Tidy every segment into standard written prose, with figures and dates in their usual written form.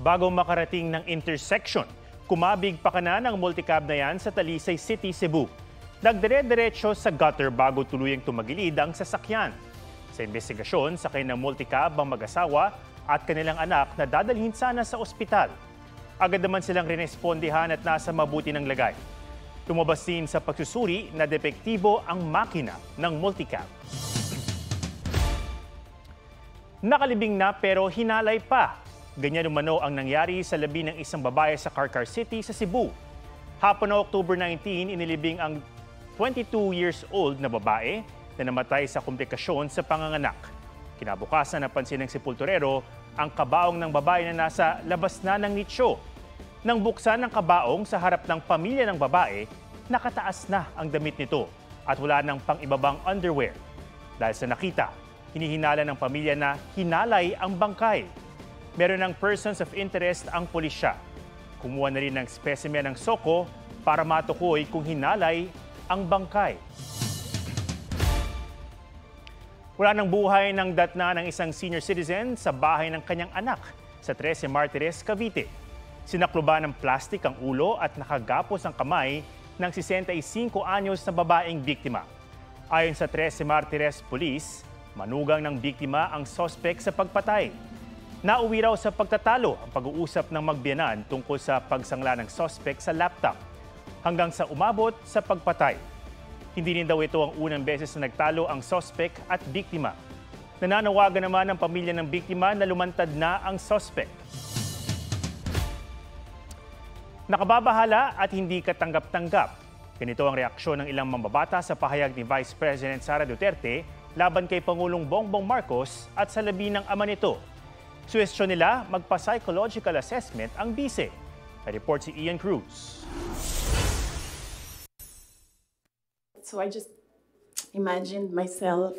Bago makarating ng intersection, kumabig pa kanan ang multicab na yan sa Talisay City, Cebu. Nagdire-diretso sa gutter bago tuluyang tumagilid ang sasakyan. Sa investigasyon, sakay ng multicab ang mag-asawa at kanilang anak na dadalhin sana sa ospital. Agad naman silang rinespondihan at nasa mabuti ng lagay. Lumabas din sa pagsusuri na depektibo ang makina ng multicab. Nakalibing na pero hinalay pa. Ganyan umano ang nangyari sa labi ng isang babae sa Carcar City sa Cebu. Hapon na October 19, inilibing ang 22 years old na babae na namatay sa komplikasyon sa panganganak. Kinabukasan napansin ng sepulturero ang kabaong ng babae na nasa labas na ng nitsyo. Nang buksan ng kabaong sa harap ng pamilya ng babae, nakataas na ang damit nito at wala ng pang-ibabang underwear. Dahil sa nakita, hinihinala ng pamilya na hinalay ang bangkay. Meron ng persons of interest ang pulisya. Kumuha na rin ng specimen ng soko para matukoy kung hinalay ang bangkay. Wala ng buhay ng datna ng isang senior citizen sa bahay ng kanyang anak sa 13 Martires, Cavite. Sinakluban ng plastik ang ulo at nakagapos ang kamay ng 65 anyos na babaeng biktima. Ayon sa 13 Martires Police, manugang ng biktima ang sospek sa pagpatay. Nauwi raw sa pagtatalo ang pag-uusap ng magbiyanan tungkol sa pagsangla ng sospek sa laptop hanggang sa umabot sa pagpatay. Hindi rin daw ito ang unang beses na nagtalo ang sospek at biktima. Nananawagan naman ang pamilya ng biktima na lumantad na ang sospek. Nakababahala at hindi katanggap-tanggap. Ganito ang reaksyon ng ilang mamabata sa pahayag ni Vice President Sara Duterte laban kay Pangulong Bongbong Marcos at sa labi ng ama nito. Suwestyon nila magpa-psychological assessment ang bise. Report si Ian Cruz. So I just imagined myself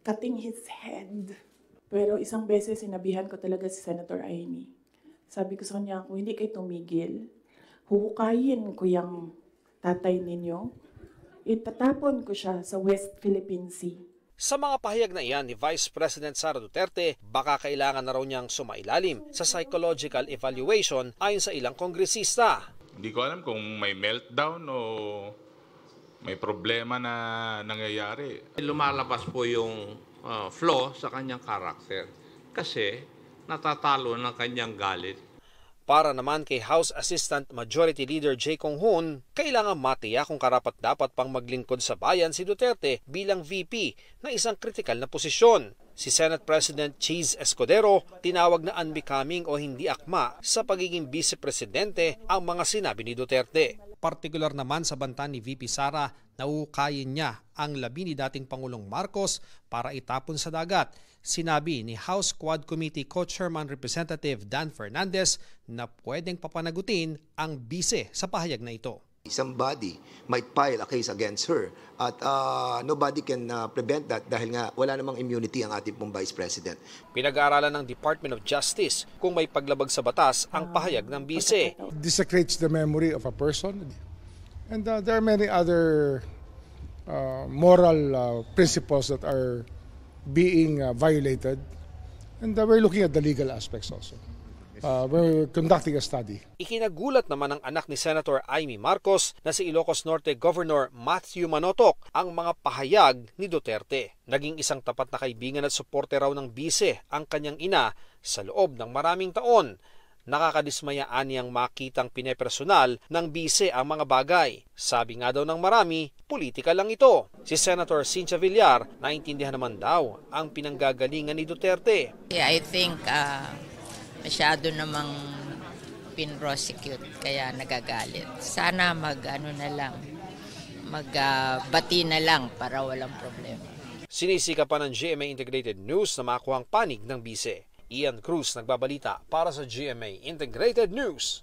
cutting his head. Pero isang beses sinabihan ko talaga si Senator Amy. Sabi ko sa kanya, kung hindi kayo tumigil, huhukayin ko yung tatay ninyo. Itatapon ko siya sa West Philippine Sea. Sa mga pahayag na iyan ni Vice President Sara Duterte, baka kailangan na raw niyang sumailalim sa psychological evaluation ayon sa ilang kongresista. Hindi ko alam kung may meltdown o may problema na nangyayari. Lumalabas po yung flaw sa kanyang karakter kasi natatalo ng kanyang galit. Para naman kay House Assistant Majority Leader Jay Conghon, kailangan matiyak kung karapat-dapat pang maglingkod sa bayan si Duterte bilang VP na isang kritikal na posisyon. Si Senate President Cheese Escudero tinawag na unbecoming o hindi akma sa pagiging vice-presidente ang mga sinabi ni Duterte. Partikular naman sa banta ni VP Sara, nauukayin niya ang labi ni dating Pangulong Marcos para itapon sa dagat. Sinabi ni House Quad Committee Co-Chairman Representative Dan Fernandez na pwedeng papanagutin ang bise sa pahayag na ito. Somebody might file a case against her at nobody can prevent that dahil nga wala namang immunity ang ating pong Vice President. Pinag-aaralan ng Department of Justice kung may paglabag sa batas ang pahayag ng bise. Desecrates the memory of a person. And there are many other moral principles that are being violated. And we're looking at the legal aspects also. We're conducting a study. Ikinagulat naman ng anak ni Senator Amy Marcos na si Ilocos Norte Governor Matthew Manotoc ang mga pahayag ni Duterte. Naging isang tapat na kaibigan at suporte raw ng bise ang kanyang ina sa loob ng maraming taon. Nakakadismaya niyang makitang pinepersonal ng bise ang mga bagay. Sabi nga daw ng marami, politika lang ito. Si Senator Cynthia Villar, naintindihan naman daw ang pinanggagalingan ni Duterte. I think masyado namang pin-prosecute kaya nagagalit. Sana magbati na lang para walang problema. Sinisika pa ng GMA Integrated News na makuhang panig ng bise. Ian Cruz nagbabalita para sa GMA Integrated News.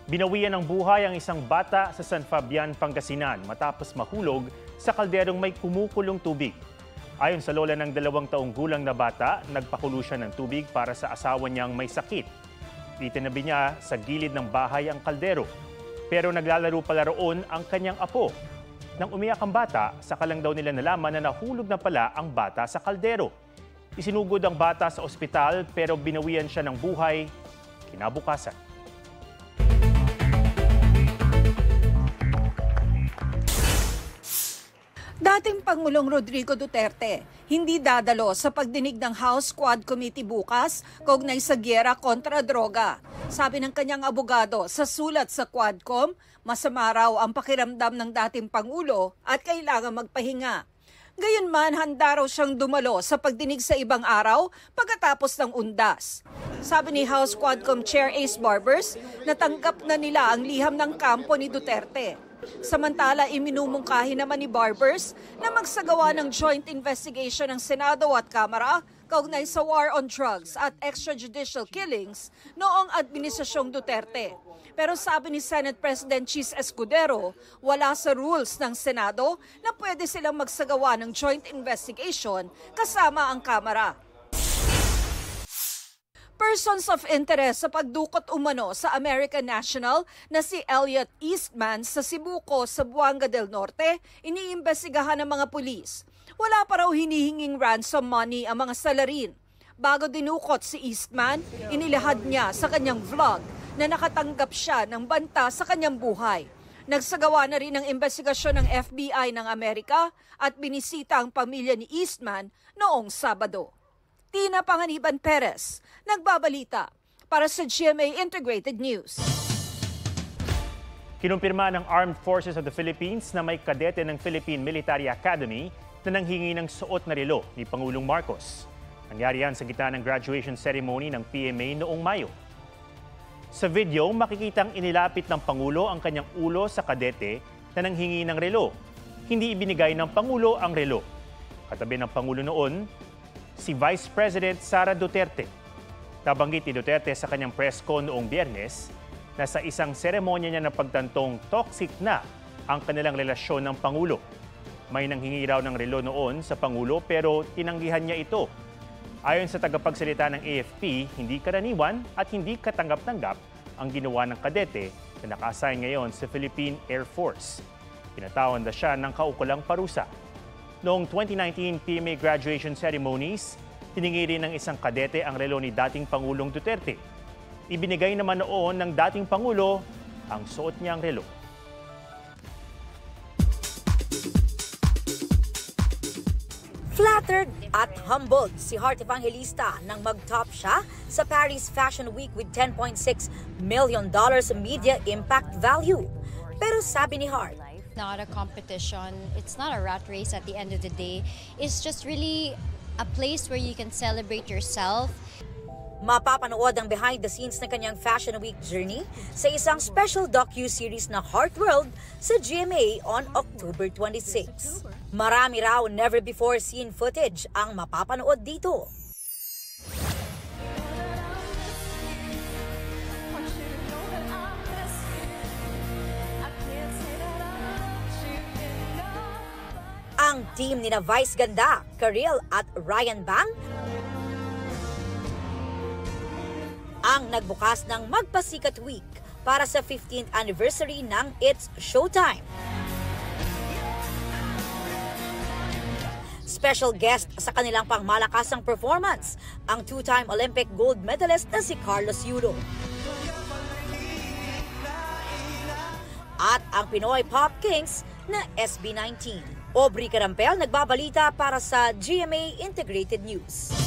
Binawian ng buhay ang isang bata sa San Fabian, Pangasinan matapos mahulog sa kalderong may kumukulong tubig. Ayon sa lola ng 2 taong gulang na bata, nagpakulo siya ng tubig para sa asawa niyang may sakit. Itinabi niya sa gilid ng bahay ang kaldero. Pero naglalaro pala roon ang kanyang apo. Nang umiyak ang bata, saka lang daw nila nalaman na nahulog na pala ang bata sa kaldero. Isinugod ang bata sa ospital pero binawian siya ng buhay kinabukasan. Dating Pangulong Rodrigo Duterte, hindi dadalo sa pagdinig ng House Quad Committee bukas kaugnay sa giyera kontra droga. Sabi ng kanyang abogado sa sulat sa Quadcom, masama raw ang pakiramdam ng dating Pangulo at kailangan magpahinga. Gayunman, handa raw siyang dumalo sa pagdinig sa ibang araw pagkatapos ng undas. Sabi ni House Quadcom Chair Ace Barbers, natanggap na nila ang liham ng kampo ni Duterte. Samantala, iminumungkahi naman ni Barbers na magsagawa ng joint investigation ng Senado at Kamara kaugnay sa war on drugs at extrajudicial killings noong Administrasyong Duterte. Pero sabi ni Senate President Chis Escudero, wala sa rules ng Senado na pwede silang magsagawa ng joint investigation kasama ang Kamara. Persons of interest sa pagdukot umano sa American National na si Elliot Eastman sa Cebuco sa Buanga del Norte, iniimbestigahan ng mga pulis. Wala pa raw hinihinging ransom money ang mga salarin. Bago dinukot si Eastman, inilahad niya sa kanyang vlog na nakatanggap siya ng banta sa kanyang buhay. Nagsagawa na rin ng investigasyon ng FBI ng Amerika at binisita ang pamilya ni Eastman noong Sabado. Tina Panganiban Perez, nagbabalita para sa GMA Integrated News. Kinumpirma ng Armed Forces of the Philippines na may kadete ng Philippine Military Academy na nanghingi ng suot na relo ni Pangulong Marcos. Nangyari yan sa gitna ng graduation ceremony ng PMA noong Mayo. Sa video, makikitang inilapit ng Pangulo ang kanyang ulo sa kadete na nanghingi ng relo. Hindi ibinigay ng Pangulo ang relo. Katabi ng Pangulo noon, si Vice President Sara Duterte. Nabanggit ni Duterte sa kanyang press con noong Biyernes na sa isang seremonya niya ng pagtantong toxic na ang kanilang relasyon ng Pangulo. May nanghingi raw ng relo noon sa Pangulo pero tinanggihan niya ito. Ayon sa tagapagsalita ng AFP, hindi karaniwan at hindi katanggap-tanggap ang ginawa ng kadete na naka-assign ngayon sa Philippine Air Force. Pinatawan na siya ng kaukulang parusa. Noong 2019 PMA graduation ceremonies, hiningi rin ng isang kadete ang relo ni dating Pangulong Duterte. Ibinigay naman noon ng dating Pangulo ang suot niyang relo. Flattered at humbled si Heart Evangelista nang mag-top siya sa Paris Fashion Week with $10.6 million media impact value. Pero sabi ni Heart, not a competition, it's not a rat race at the end of the day. It's just really a place where you can celebrate yourself. Mapapanood ang behind the scenes ng kanyang Fashion Week journey sa isang special docu-series na Heart World sa GMA on October 26. Marami raw never before seen footage ang mapapanood dito. Ang team nina Vice Ganda, Karil at Ryan Bang ang nagbukas ng Magpasikat Week para sa 15th anniversary ng It's Showtime. Special guest sa kanilang pangmalakasang performance, ang two-time Olympic gold medalist na si Carlos Yulo. At ang Pinoy Pop Kings na SB19. Aubrey Carampel nagbabalita para sa GMA Integrated News.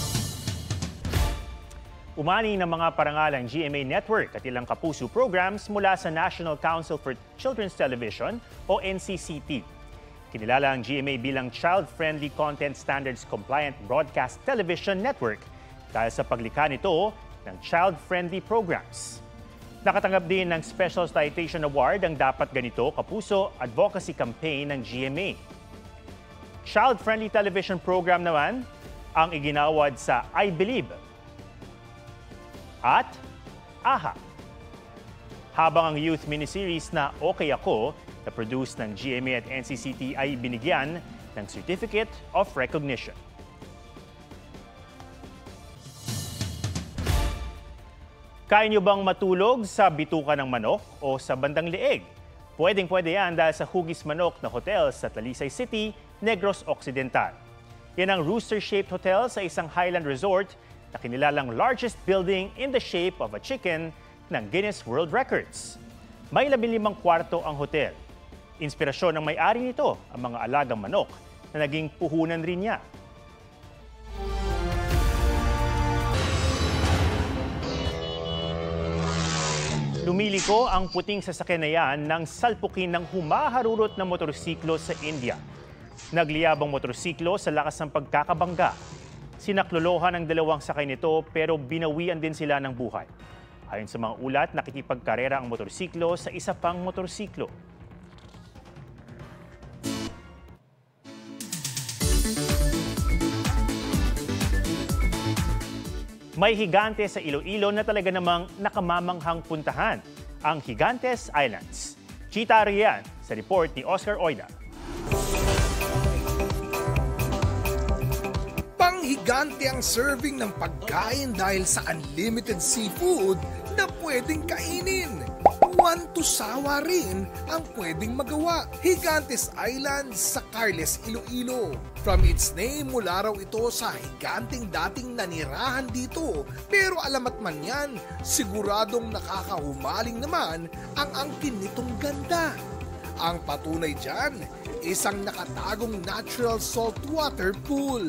Umani ng mga parangalang GMA Network at ilang kapuso programs mula sa National Council for Children's Television o NCCT. Kinilala ang GMA bilang Child-Friendly Content Standards Compliant Broadcast Television Network dahil sa paglikha nito ng child-friendly programs. Nakatanggap din ng Special Citation Award ang Dapat Ganito Kapuso Advocacy Campaign ng GMA. Child-friendly television program naman ang iginawad sa I Believe at AHA. Habang ang youth miniseries na Okay Ako na produced ng GMA at NCCT ay binigyan ng Certificate of Recognition. Kaya niyo bang matulog sa bituka ng manok o sa bandang leeg? Pwedeng-pwede yan dahil sa Hugis Manok na hotel sa Talisay City, Negros Occidental. Yan ang rooster-shaped hotel sa isang Highland resort na kinilalang largest building in the shape of a chicken ng Guinness World Records. May 15 kwarto ang hotel. Inspirasyon ng may-ari nito ang mga alagang manok na naging puhunan rin niya. Lumiliko ang puting sasakyan na yan nang salpukin ng humaharurot na motorsiklo sa India. Nagliyabang motorsiklo sa lakas ng pagkakabangga. Sinaklolohan ang dalawang sakay nito pero binawian din sila ng buhay. Ayon sa mga ulat, nakikipagkarera ang motorsiklo sa isa pang motorsiklo. May higante sa Iloilo na talaga namang nakamamanghang puntahan, ang Gigantes Islands. Chita Arian sa report ni Oscar Oida. Panghigante ang serving ng pagkain dahil sa unlimited seafood na pwedeng kainin. One to sawa rin ang pwedeng magawa. Gigantes Islands sa Carles, Iloilo. From its name, mula raw ito sa higanteng dating nanirahan dito. Pero alamat man yan, siguradong nakakahumaling naman ang angkin nitong ganda. Ang patunay dyan, isang nakatagong natural saltwater pool.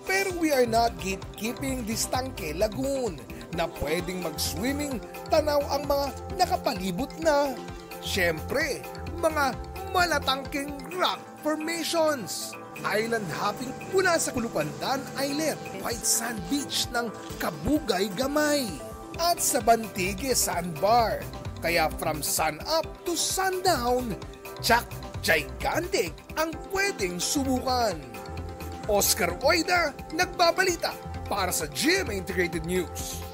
Pero we are not gatekeeping this Tangke Lagoon na pwedeng mag-swimming, tanaw ang mga nakapalibot na. Siyempre, mga malatangking rock formations. Island hopping mula sa Kulupandan Islet, White Sand Beach ng Kabugay Gamay. At sa Bantige Sandbar. Kaya from sun up to sundown, tsak gigantic ang pwedeng subukan. Oscar Oida, nagbabalita para sa GMA Integrated News.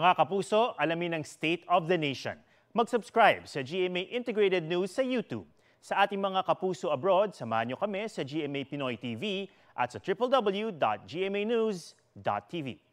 Mga kapuso, alamin ang State of the Nation. Mag-subscribe sa GMA Integrated News sa YouTube. Sa ating mga kapuso abroad, samahan niyo kami sa GMA Pinoy TV at sa www.gmanews.tv.